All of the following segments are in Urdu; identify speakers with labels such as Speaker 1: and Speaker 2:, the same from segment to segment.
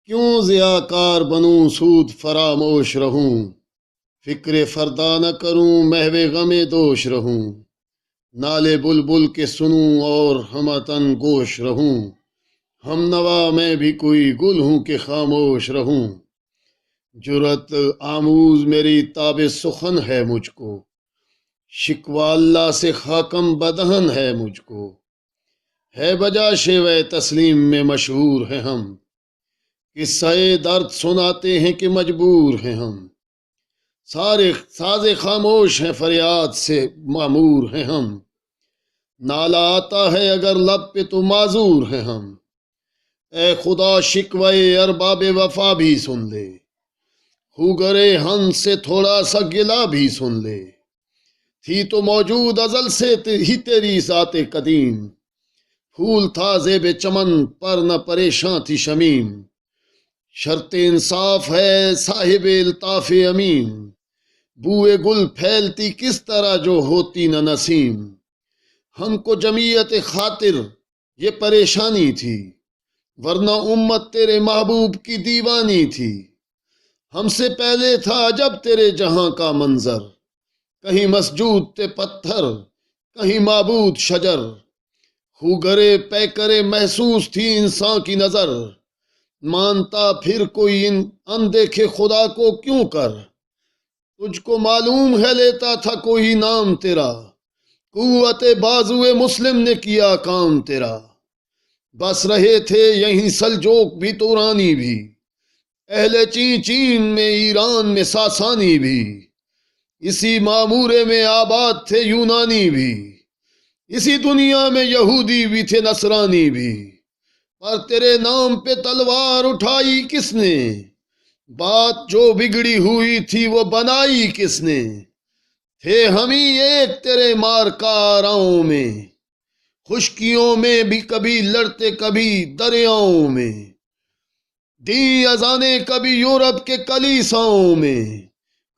Speaker 1: کیوں ضیاءکار بنوں سود فراموش رہوں، فکر فردا نہ کروں محو غم دوش رہوں، نالے بلبل کے سنوں اور ہمتن گوش رہوں، ہم نوا میں بھی کوئی گل ہوں کہ خاموش رہوں، جرت آموز میری تاب سخن ہے مجھ کو، شکوہ اللہ سے خاکم بدہن ہے مجھ کو، ہے بجا شیوہ تسلیم میں مشہور ہیں ہم، قصہ درد سناتے ہیں کہ مجبور ہیں ہم، سارے ساز خاموش ہیں فریاد سے معمور ہیں ہم، نالا آتا ہے اگر لب پہ تو معذور ہیں ہم، اے خدا شکوہ ارباب وفا بھی سن لے، خوگرے ہن سے تھوڑا سا گلا بھی سن لے، تھی تو موجود ازل سے ہی تیری ذات قدیم، پھول تھا زیب چمن پر نہ پریشاں تھی شمیم، شرط انصاف ہے صاحب الطاف امین، بوئے گل پھیلتی کس طرح جو ہوتی نہ نسیم، ہم کو جمعیت خاطر یہ پریشانی تھی، ورنہ امت تیرے محبوب کی دیوانی تھی، ہم سے پہلے تھا جب تیرے جہاں کا منظر، کہیں مسجود تے پتھر کہیں معبود شجر، خوگرے پیکرے محسوس تھی انسان کی نظر، مانتا پھر کوئی اندیکھے خدا کو کیوں کر، تجھ کو معلوم ہے لیتا تھا کوئی نام تیرا، قوت بازوئے مسلم نے کیا کام تیرا، بس رہے تھے یہیں سلجوق بھی تورانی بھی، اہل چین میں ایران میں ساسانی بھی، اسی معمورے میں آباد تھے یونانی بھی، اسی دنیا میں یہودی بھی تھے نصرانی بھی، پر تیرے نام پہ تلوار اٹھائی کس نے، بات جو بگڑی ہوئی تھی وہ بنائی کس نے، تھے ہم ہی ایک تیرے مارکاراؤں میں، خشکیوں میں بھی کبھی لڑتے کبھی دریاؤں میں، دی اذانیں کبھی یورپ کے کلیساؤں میں،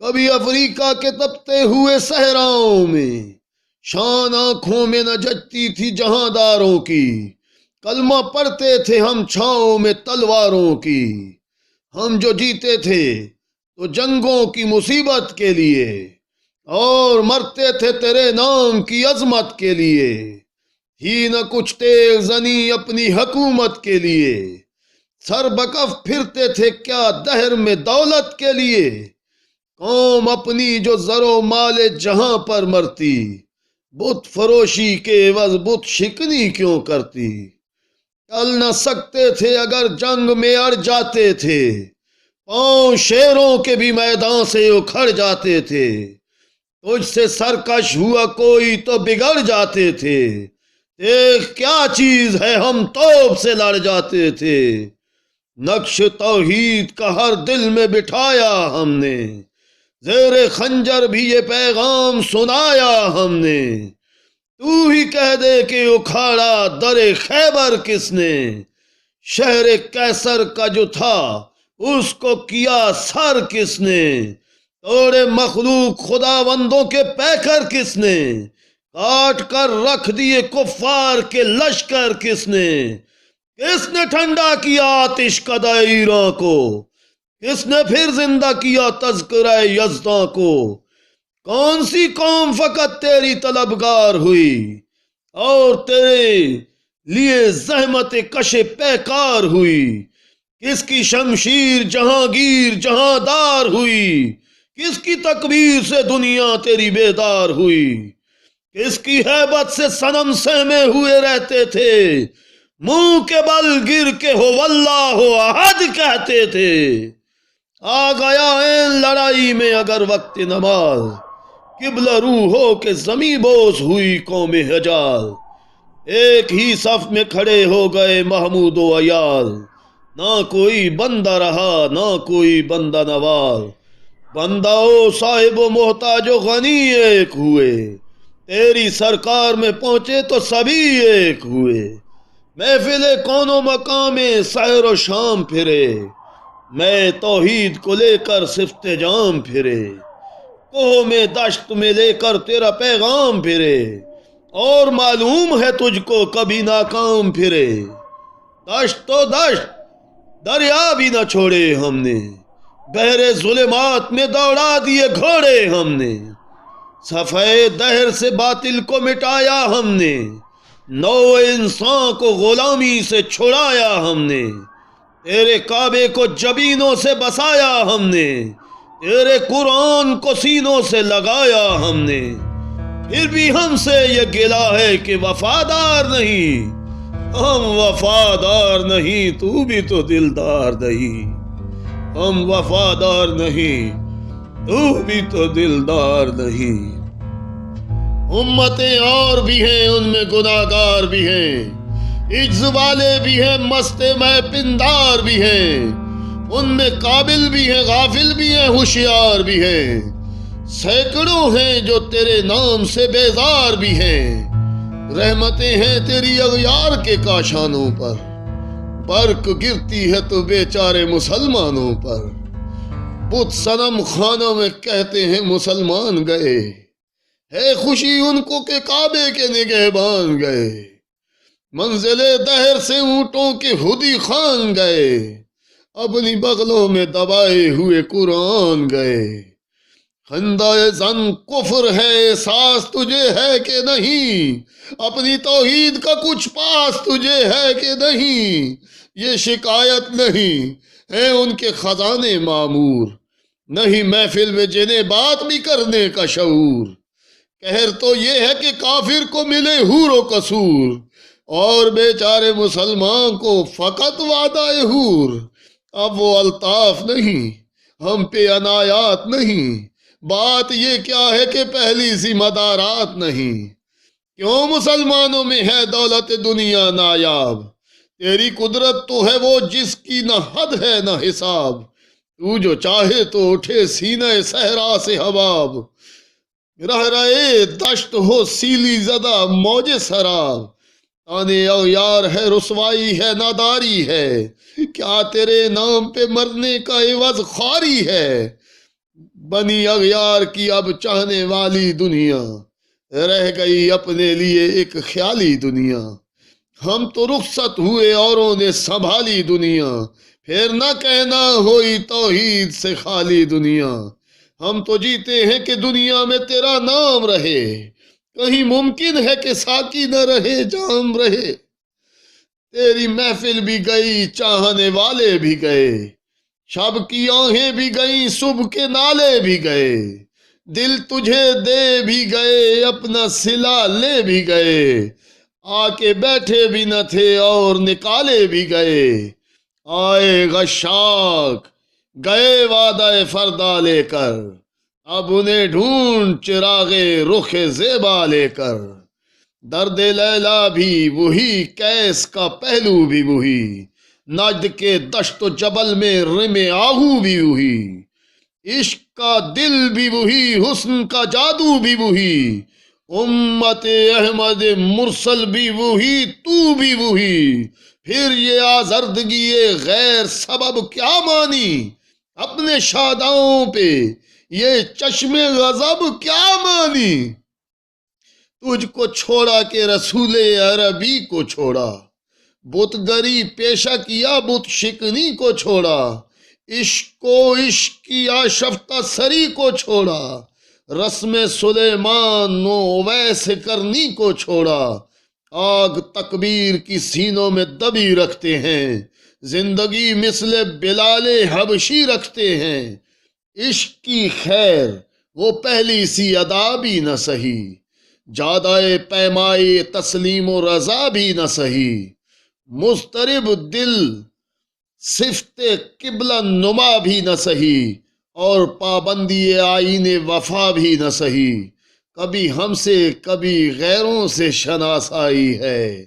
Speaker 1: کبھی افریقہ کے تپتے ہوئے صحراؤں میں، شان آنکھوں میں نہ جچتی تھی جہاں داروں کی، کلمہ پڑھتے تھے ہم چھاؤں میں تلواروں کی، ہم جو جیتے تھے تو جنگوں کی مصیبت کے لیے، اور مرتے تھے تیرے نام کی عظمت کے لیے، ہی نہ کچھ تیغ زنی اپنی حکومت کے لیے، سر بکف پھرتے تھے کیا دہر میں دولت کے لیے، قوم اپنی جو زر و مال جہاں پر مرتی، بت فروشی کے عوض بت شکنی کیوں کرتی، ٹل نہ سکتے تھے اگر جنگ میں اڑ جاتے تھے، پاؤں شیروں کے بھی میدان سے اکھڑ جاتے تھے، تجھ سے سرکش ہوا کوئی تو بگڑ جاتے تھے، دیکھ کیا چیز ہے ہم توپ سے لڑ جاتے تھے، نقش توحید کا ہر دل میں بٹھایا ہم نے، زیر خنجر بھی یہ پیغام سنایا ہم نے، تو ہی کہہ دے کہ اکھاڑا در خیبر کس نے، شہر کیسر کا جو تھا اس کو کیا سر کس نے، توڑے مخلوق خداوندوں کے پیکر کس نے، کاٹ کر رکھ دیے کفار کے لشکر کس نے ٹھنڈا کیا آتش کدہ ایراں کو، کس نے پھر زندہ کیا تذکرہ یزداں کو، کون سی قوم فقط تیری طلبگار ہوئی اور تیرے لیے زحمت کش پیکار ہوئی، کس کی شمشیر جہانگیر جہاں دار ہوئی، کس کی تکبیر سے دنیا تیری بیدار ہوئی، کس کی ہیبت سے صنم سہمے ہوئے رہتے تھے، منہ کے بل گر کے ہو واللہ احد کہتے تھے، آ گیا این لڑائی میں اگر وقت نماز، قبلہ رو ہو کے زمیں بوس ہوئی قوم حجاز، ایک ہی صف میں کھڑے ہو گئے محمود و عیال، نہ کوئی بندہ رہا نہ کوئی بندہ نواز، بندہ و صاحب و محتاج و غنی ایک ہوئے، تیری سرکار میں پہنچے تو سبھی ایک ہوئے، محفل کون و مقام سحر و شام پھرے، میں توحید کو لے کر صفت جام پھرے، کوہ میں دشت میں لے کر تیرا پیغام پھرے، اور معلوم ہے تجھ کو کبھی ناکام پھرے، دشت تو دشت دریا بھی نہ چھوڑے ہم نے، بحر ظلمات میں دوڑا دیے گھوڑے ہم نے، صفحے دہر سے باطل کو مٹایا ہم نے، نو انسان کو غلامی سے چھڑایا ہم نے، تیرے کعبے کو جبینوں سے بسایا ہم نے، تیرے قرآن کو سینوں سے لگایا ہم نے، پھر بھی ہم سے یہ گلہ ہے کہ وفادار نہیں، ہم وفادار نہیں، تو بھی تو دلدار نہیں، ہم وفادار نہیں، تو بھی تو دلدار نہیں۔ امتیں اور بھی ہیں، ان میں گناہگار بھی ہیں، عجز والے بھی ہیں، مست میں پندار بھی ہیں، ان میں قابل بھی ہیں، غافل بھی ہیں، ہوشیار بھی ہیں، سینکڑوں ہیں جو تیرے نام سے بیزار بھی ہیں، رحمتیں ہیں تیری اغیار کے کاشانوں پر، برق گرتی ہے تو بیچارے مسلمانوں پر، بت صنم خانوں میں کہتے ہیں مسلمان گئے، ہے خوشی ان کو کہ کعبے کے نگہبان گئے، منزل دہر سے اونٹوں کے ہدی خان گئے، اپنی بغلوں میں دبائے ہوئے قرآن گئے، خندۂ زن کفر ہے، احساس تجھے ہے کہ نہیں، اپنی توحید کا کچھ پاس تجھے ہے کہ نہیں، یہ شکایت نہیں ہے ان کے خزانے معمور، نہیں محفل میں جنہیں بات بھی کرنے کا شعور، قہر تو یہ ہے کہ کافر کو ملے حور و قصور، اور بیچارے مسلمان کو فقط وعدہ حور، اب وہ الطاف نہیں، ہم پہ عنایات نہیں، بات یہ کیا ہے کہ پہلی سی مدارات نہیں، کیوں مسلمانوں میں ہے دولت دنیا نایاب، تیری قدرت تو ہے وہ جس کی نہ حد ہے نہ حساب، تو جو چاہے تو اٹھے سینہ صحرا سے حباب، رہ رہے دشت ہو سیلی زدہ موج سراب، تانے اغیار ہے، رسوائی ہے، ناداری ہے، کیا تیرے نام پہ مرنے کا عوض خواری ہے، بنی اغیار کی اب چاہنے والی دنیا، رہ گئی اپنے لیے ایک خیالی دنیا، ہم تو رخصت ہوئے اوروں نے سنبھالی دنیا، پھر نہ کہنا ہوئی توحید سے خالی دنیا، ہم تو جیتے ہیں کہ دنیا میں تیرا نام رہے، کہیں ممکن ہے کہ ساقی نہ رہے جام رہے، تیری محفل بھی گئی، چاہنے والے بھی گئے، شب کی آہیں بھی گئیں، صبح کے نالے بھی گئے، دل تجھے دے بھی گئے، اپنا صلہ لے بھی گئے، آ کے بیٹھے بھی نہ تھے اور نکالے بھی گئے، آئے غشاک گئے وعدہ فردا لے کر، اب انہیں ڈھونڈ چراغ رخ زیبا لے کر، درد لیلا بھی وہی، کیس کا پہلو بھی وہی، نجد کے دشت و جبل میں رم آہو بھی وہی، عشق کا دل بھی وہی، حسن کا جادو بھی وہی، امت احمد مرسل بھی وہی، تو بھی وہی، پھر یہ آزردگی غیر سبب کیا مانی، اپنے شاداؤں پہ یہ چشم غضب کیا مانی، تجھ کو چھوڑا کہ رسول عربی کو چھوڑا، بت گری پیشہ کیا، بت شکنی کو چھوڑا، عشق کی آشفتہ سری کو چھوڑا، رسم سلیمان و اویس کرنی کو چھوڑا، آگ تکبیر کی سینوں میں دبی رکھتے ہیں، زندگی مثل بلال حبشی رکھتے ہیں، عشق کی خیر وہ پہلی سی ادا بھی نہ سہی، جادائے پیمائے تسلیم و رضا بھی نہ سہی، مضطرب دل صفت قبلہ نما بھی نہ سہی، اور پابندی آئین وفا بھی نہ سہی، کبھی ہم سے کبھی غیروں سے شناسائی ہے،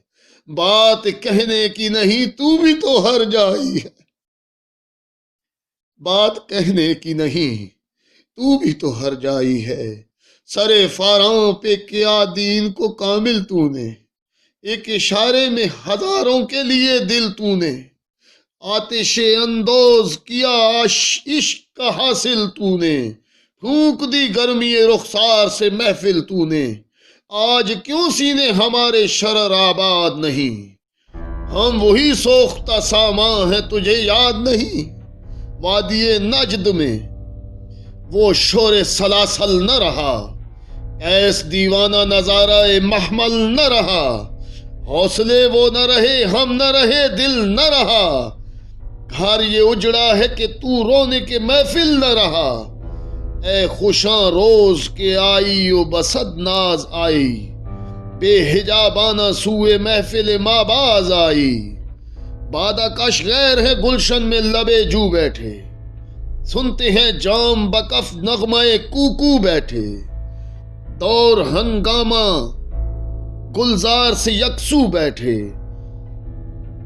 Speaker 1: بات کہنے کی نہیں تو بھی تو ہر جائی ہے، بات کہنے کی نہیں تو بھی تو ہر جائی ہے، سرے فاراں پہ کیا دین کو کامل تو نے، ایک اشارے میں ہزاروں کے لیے دل تو نے، آتش اندوز کیا عشق کا حاصل تو نے، پھونک دی گرمی رخسار سے محفل تو نے، آج کیوں سینے ہمارے شرر آباد نہیں، ہم وہی سوختہ سامان ہیں، تجھے یاد نہیں؟ وادی نجد میں وہ شور سلاسل نہ رہا، ایس دیوانہ نظارہ محمل نہ رہا، حوصلے وہ نہ رہے، ہم نہ رہے، دل نہ رہا، گھر یہ اجڑا ہے کہ تو رونے کے محفل نہ رہا، اے خوشاں روز کے آئی و بسد ناز آئی، بے حجابانہ سوئے محفل ماں باز آئی، بادہ کش غیر ہے گلشن میں لبے جو بیٹھے، سنتے ہیں جام بکف نغمہ کوکو بیٹھے، دور ہنگامہ گلزار سے یکسو بیٹھے،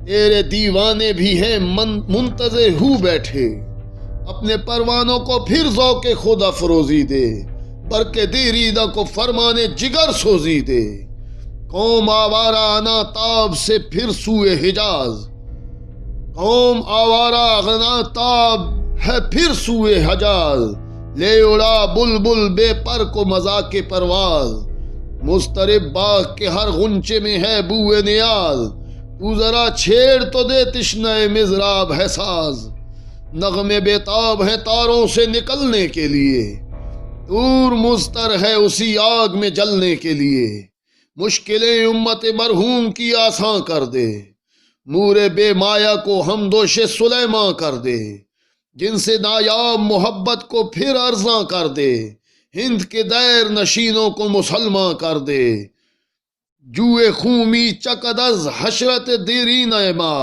Speaker 1: تیرے دیوانے بھی ہیں منتظر ہو بیٹھے، اپنے پروانوں کو پھر ذوق خود افروزی دے، برکے دیریدہ کو فرمانے جگر سوزی دے، قوم آوارہ انا تاب سے پھر سوئے حجاز، قوم آوارہ انا تاب ہے پھر سوئے حجاز، لے اڑا بلبل بے پر کو مذاق پرواز، مضطرب باغ کے ہر غنچے میں ہے بوئے نیاز، تو ذرا چھیڑ تو دے تشنہ مضراب ہے ساز، نغمے بیتاب ہیں تاروں سے نکلنے کے لیے، دور مضطر ہے اسی آگ میں جلنے کے لیے، مشکلیں امت مرحوم کی آساں کر دے، مور بے مایا کو حمدوش سلیماں کر دے، جن سے نایاب محبت کو پھر ارزاں کر دے، ہند کے دیر نشینوں کو مسلماں کر دے، جوئے خون می چکد از حشرت دیرینہ ما،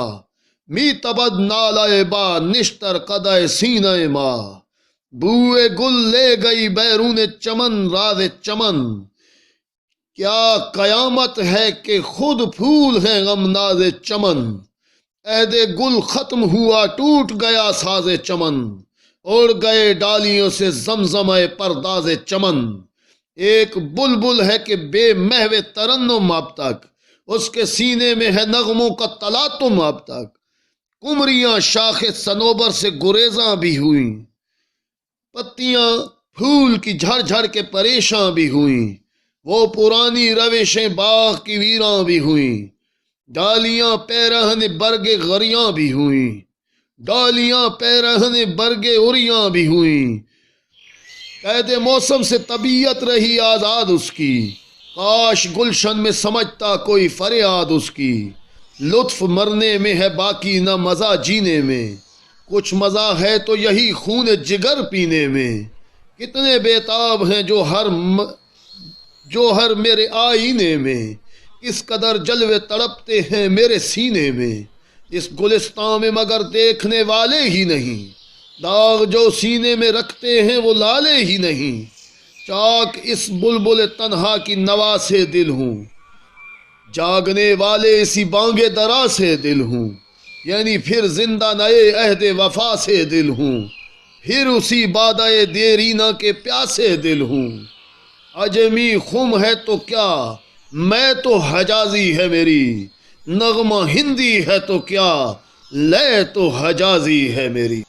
Speaker 1: می تبد نالہ با نشتر قدہ سینہ ما، بوئے گل لے گئی بیرون چمن راز چمن، کیا قیامت ہے کہ خود پھول ہیں غمناز چمن، عہد گل ختم ہوا ٹوٹ گیا ساز چمن، اڑ گئے ڈالیوں سے زمزمہ پرداز چمن، ایک بلبل ہے کہ بے محو ترنم اب تک، اس کے سینے میں ہے نغموں کا تلاطم اب تک، کمریاں شاخ صنوبر سے گریزاں بھی ہوئیں، پتیاں پھول کی جھڑ جھڑ کے پریشاں بھی ہوئیں، وہ پرانی روشیں باغ کی ویراں بھی ہوئیں، ڈالیاں پیرہن برگے غریاں بھی ہوئیں، ڈالیاں پیرہن برگے اریاں بھی ہوئیں، قید موسم سے طبیعت رہی آزاد اس کی، کاش گلشن میں سمجھتا کوئی فریاد اس کی، لطف مرنے میں ہے باقی نہ مزہ جینے میں، کچھ مزہ ہے تو یہی خون جگر پینے میں، کتنے بیتاب ہیں جوہر میرے آئینے میں، کس قدر جلوے تڑپتے ہیں میرے سینے میں، اس گلستان میں مگر دیکھنے والے ہی نہیں، داغ جو سینے میں رکھتے ہیں وہ لالے ہی نہیں، چاک اس بلبل تنہا کی نوا سے دل ہوں، جاگنے والے اسی بانگے درا سے دل ہوں، یعنی پھر زندہ نئے عہد وفا سے دل ہوں، پھر اسی بادہ دیرینہ کے پیاسے دل ہوں، عجمی خم ہے تو کیا میں تو حجازی ہے میری، نغمہ ہندی ہے تو کیا لے تو حجازی ہے میری۔